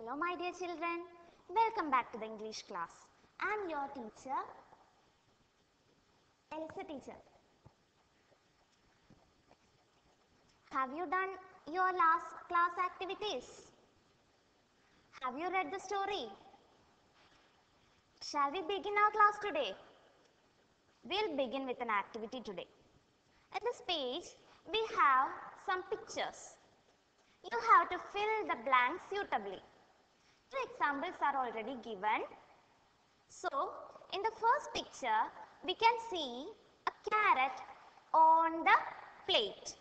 Hello my dear children, welcome back to the English class. I am your teacher, Elsa teacher. Have you done your last class activities? Have you read the story? Shall we begin our class today? We'll begin with an activity today. At this page, we have some pictures. You have to fill the blanks suitably. Two examples are already given. So, in the first picture, we can see a carrot on the plate.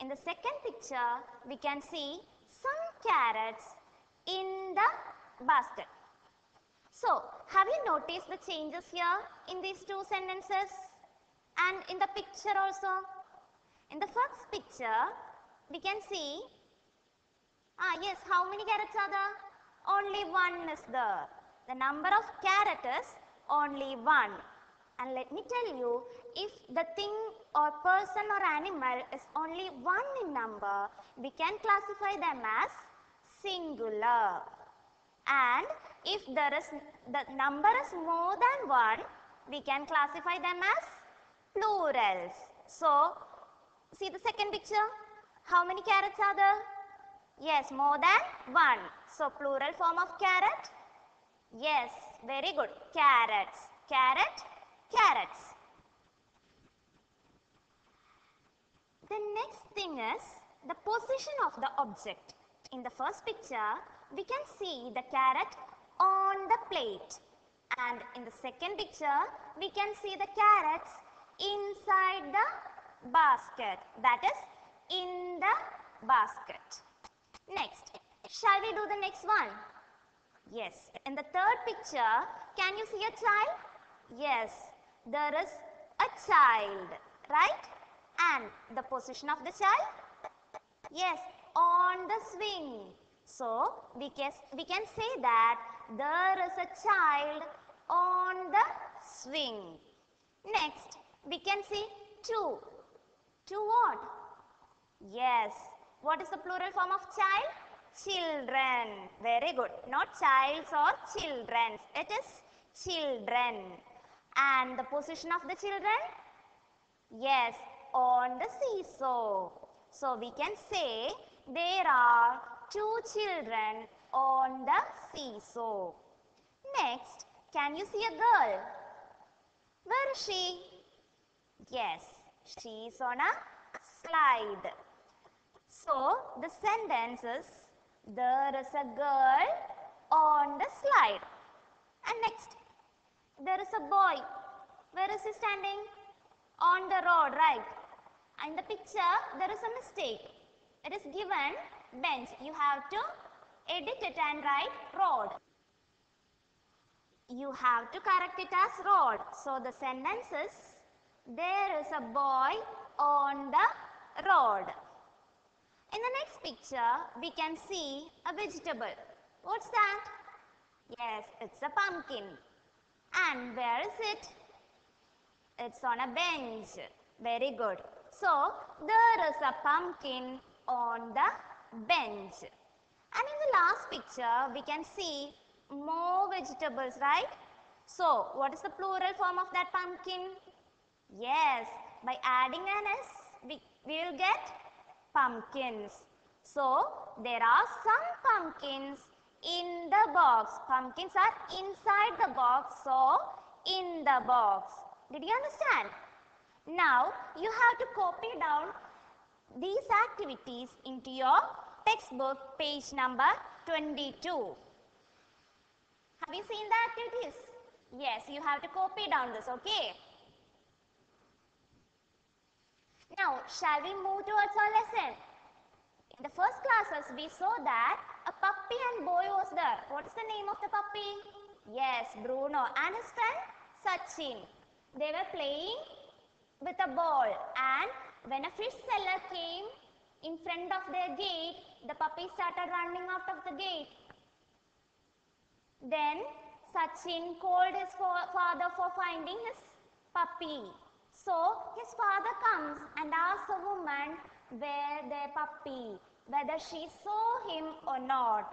In the second picture, we can see some carrots in the basket. So, have you noticed the changes here in these two sentences and in the picture also? In the first picture, we can see, yes, how many carrots are there? Only one is there. The number of carrots is only one. And let me tell you, if the thing or person or animal is only one in number, we can classify them as singular. And if the number is more than one, we can classify them as plurals. So, see the second picture. How many carrots are there? Yes, more than one. So, plural form of carrot? Yes, very good. Carrots. Carrot, carrots. The next thing is the position of the object. In the first picture, we can see the carrot on the plate. And in the second picture, we can see the carrots inside the basket. That is, in the basket. Next, shall we do the next one? Yes, in the third picture, can you see a child? Yes, there is a child, right? And the position of the child? Yes, on the swing. So, we can say that there is a child on the swing. Next, we can see two. Two what? Yes. What is the plural form of child? Children. Very good. Not childs or children. It is children. And the position of the children? Yes, on the seesaw. So, we can say there are two children on the seesaw. Next, can you see a girl? Where is she? Yes, she is on a slide. So, the sentence is, there is a girl on the slide. And next, there is a boy. Where is he standing? On the road, right? In the picture, there is a mistake. It is given bench. You have to edit it and write road. You have to correct it as road. So, the sentence is, there is a boy on the road. In the next picture, we can see a vegetable. What's that? Yes, it's a pumpkin. And where is it? It's on a bench. Very good. So, there is a pumpkin on the bench. And in the last picture, we can see more vegetables, right? So, what is the plural form of that pumpkin? Yes, by adding an S, we will get pumpkins. So, there are some pumpkins in the box. Pumpkins are inside the box, so in the box. Did you understand? Now, you have to copy down these activities into your textbook, page number 22. Have you seen the activities? Yes, you have to copy down this, okay? Now, shall we move towards our lesson? In the first classes, we saw that a puppy and boy was there. What is the name of the puppy? Yes, Bruno. And his friend, Sachin. They were playing with a ball. And when a fish seller came in front of their gate, the puppy started running out of the gate. Then, Sachin called his father for finding his puppy. So, his father comes and asks the woman where their puppy, whether she saw him or not.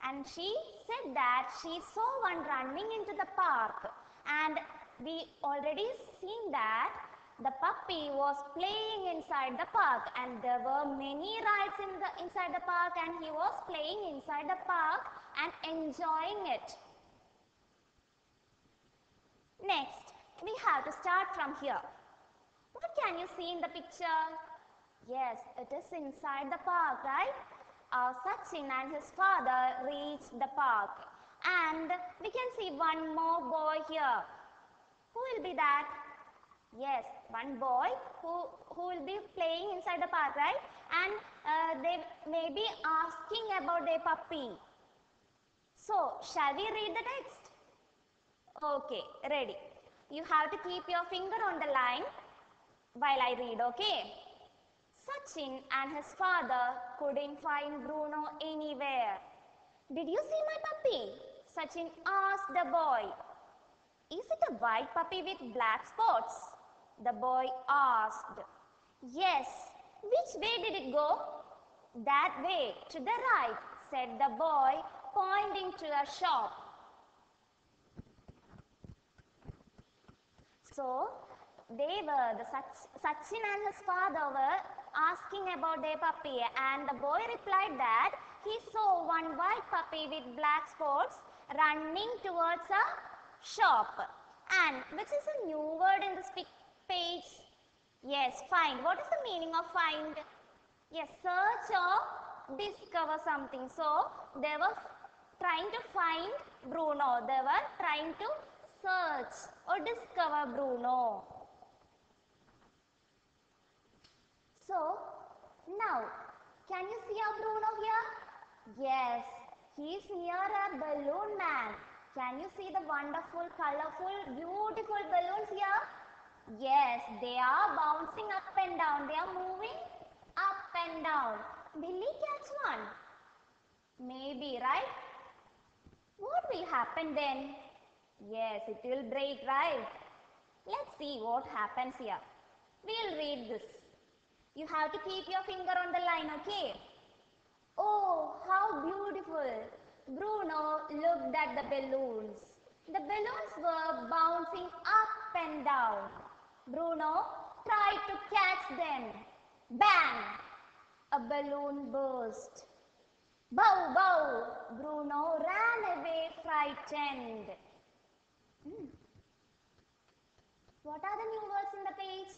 and she said that she saw one running into the park, and we already seen that the puppy was playing inside the park, and there were many rides inside the park, and he was playing inside the park and enjoying it. Next, we have to start from here. What can you see in the picture? Yes, it is inside the park, right? Sachin and his father reached the park, and we can see one more boy here. Who will be that? Yes, one boy who will be playing inside the park, right? And they may be asking about their puppy. So, shall we read the text? Okay, ready. You have to keep your finger on the line while I read, okay? Sachin and his father couldn't find Bruno anywhere. Did you see my puppy? Sachin asked the boy. Is it a white puppy with black spots? The boy asked. Yes. Which way did it go? That way, to the right, said the boy, pointing to a shop. So, Sachin and his father were asking about their puppy, and the boy replied that he saw one white puppy with black spots running towards a shop. And which is a new word in this page? Yes, find. What is the meaning of find? Yes, search or discover something. So, they were trying to find Bruno. They were trying to search or discover Bruno. So, now, can you see our Bruno here? Yes, he is near a balloon man. Can you see the wonderful, colorful, beautiful balloons here? Yes, they are bouncing up and down. They are moving up and down. Will he catch one? Maybe, right? What will happen then? Yes, it will break, right? Let's see what happens here. We'll read this. You have to keep your finger on the line, okay? Oh, how beautiful! Bruno looked at the balloons. The balloons were bouncing up and down. Bruno tried to catch them. Bang! A balloon burst. Bow, bow! Bruno ran away frightened. What are the new words in the page?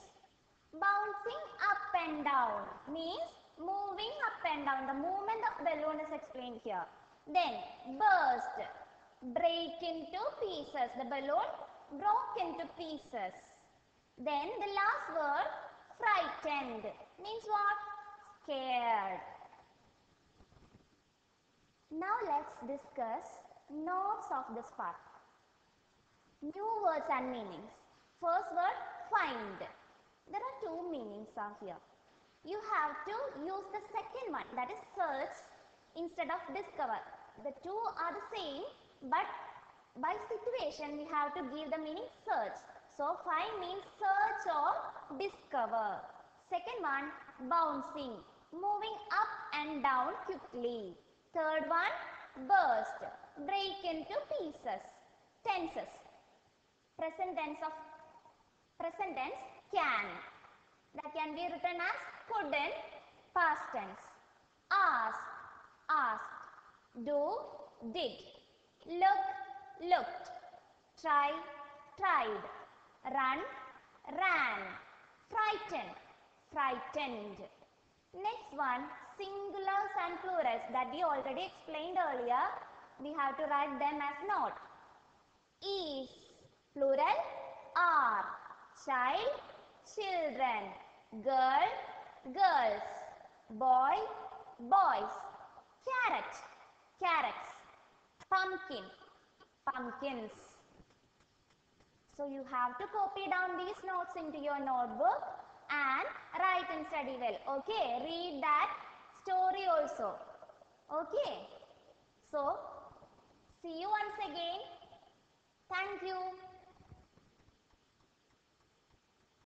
Bouncing up and down means moving up and down. The movement of balloon is explained here. Then burst, break into pieces. The balloon broke into pieces. Then the last word, frightened, means what? Scared. Now let's discuss notes of this part. New words and meanings. First word, find. There are two meanings are here. You have to use the second one, that is search, instead of discover. The two are the same, but by situation we have to give the meaning search. So find means search or discover. Second one, bouncing, moving up and down quickly. Third one, burst, break into pieces. Tenses. Present tense, can. That can be written as couldn't, past tense. Ask, asked. Do, did. Look, looked. Try, tried. Run, ran. Frighten, frightened. Next one, singulars and plurals that we already explained earlier. We have to write them as note. Is, plural, are. Child, children. Girl, girls. Boy, boys. Carrot, carrots. Pumpkin, pumpkins. So you have to copy down these notes into your notebook and write in study well. Okay, read that story also. Okay. So, see you once again. Thank you.